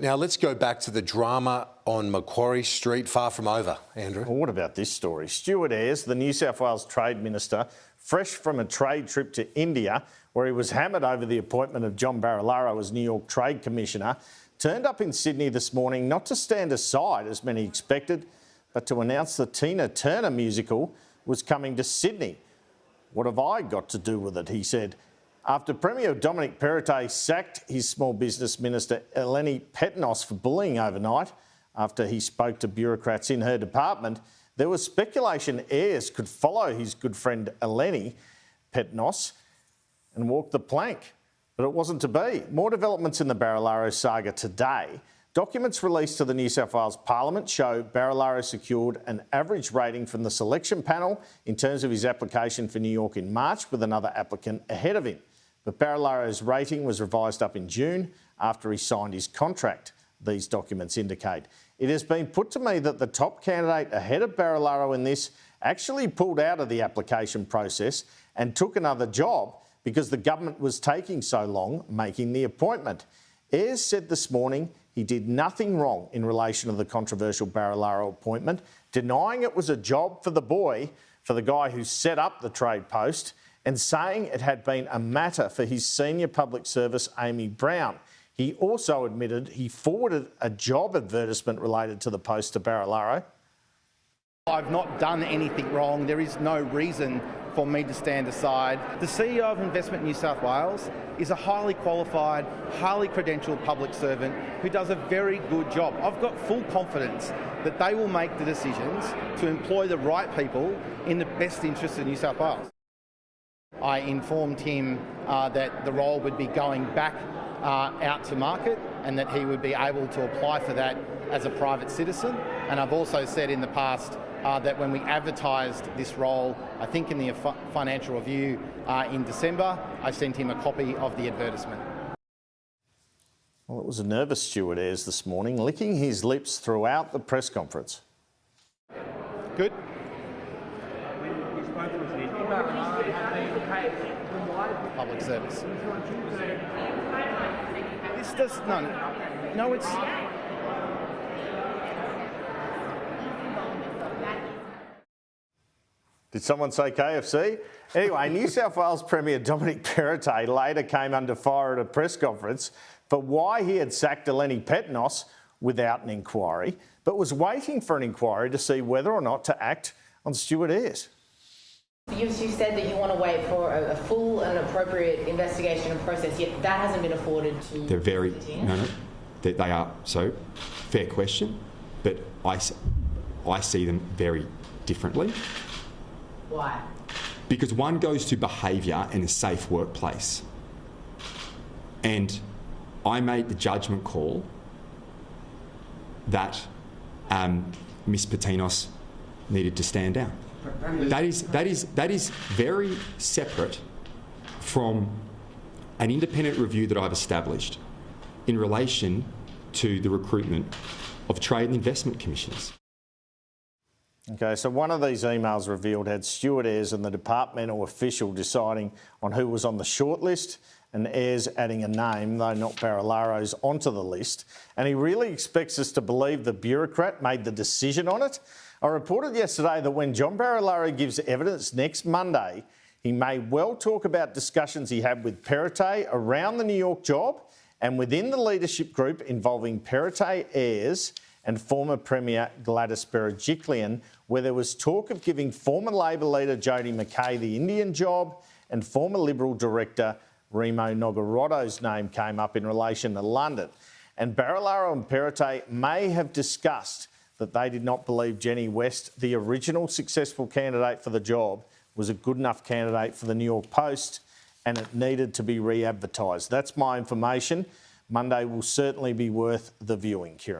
Now let's go back to the drama on Macquarie Street. Far from over, Andrew. Well, what about this story? Stuart Ayres, the New South Wales Trade Minister, fresh from a trade trip to India, where he was hammered over the appointment of John Barilaro as New York Trade Commissioner, turned up in Sydney this morning not to stand aside, as many expected, but to announce the Tina Turner musical was coming to Sydney. What have I got to do with it, he said. After Premier Dominic Perrottet sacked his small business minister Eleni Petnos for bullying overnight after he spoke to bureaucrats in her department, there was speculation Ayres could follow his good friend Eleni Petnos and walk the plank. But it wasn't to be. More developments in the Barilaro saga today. Documents released to the New South Wales Parliament show Barilaro secured an average rating from the selection panel in terms of his application for New York in March, with another applicant ahead of him. But Barilaro's rating was revised up in June after he signed his contract, these documents indicate. It has been put to me that the top candidate ahead of Barilaro in this actually pulled out of the application process and took another job because the government was taking so long making the appointment. Ayres said this morning he did nothing wrong in relation to the controversial Barilaro appointment, denying it was a job for the boy, for the guy who set up the trade post, and saying it had been a matter for his senior public service, Amy Brown. He also admitted he forwarded a job advertisement related to the post to Barilaro. I've not done anything wrong. There is no reason for me to stand aside. The CEO of Investment New South Wales is a highly qualified, highly credentialed public servant who does a very good job. I've got full confidence that they will make the decisions to employ the right people in the best interest of New South Wales. I informed him that the role would be going back out to market and that he would be able to apply for that as a private citizen. And I've also said in the past that when we advertised this role, I think in the Financial Review in December, I sent him a copy of the advertisement. Well, it was a nervous Stuart Ayres this morning, licking his lips throughout the press conference. Good. Public service. This does no. It's. Did someone say KFC? Anyway, New South Wales Premier Dominic Perrottet later came under fire at a press conference for why he had sacked Eleni Petnos without an inquiry, but was waiting for an inquiry to see whether or not to act on Stuart Ayres. You said that you want to wait for a full and appropriate investigation and process, yet that hasn't been afforded to... They're very... No, they are. So, fair question, but I see them very differently. Why? Because one goes to behaviour in a safe workplace. And I made the judgment call that Ms Petinos needed to stand down. That is very separate from an independent review that I've established in relation to the recruitment of trade and investment commissioners. Okay, so one of these emails revealed had Stuart Ayres and the departmental official deciding on who was on the shortlist, and Ayres adding a name, though not Barilaro's, onto the list. And he really expects us to believe the bureaucrat made the decision on it. I reported yesterday that when John Barilaro gives evidence next Monday, he may well talk about discussions he had with Perrottet around the New York job and within the leadership group involving Perrottet, Ayres and former Premier Gladys Berejiklian, where there was talk of giving former Labor leader Jody McKay the Indian job, and former Liberal director Remo Nogarotto's name came up in relation to London. And Barilaro and Perrottet may have discussed that they did not believe Jenny West, the original successful candidate for the job, was a good enough candidate for the New York Post, and it needed to be re-advertised. That's my information. Monday will certainly be worth the viewing, Kieran.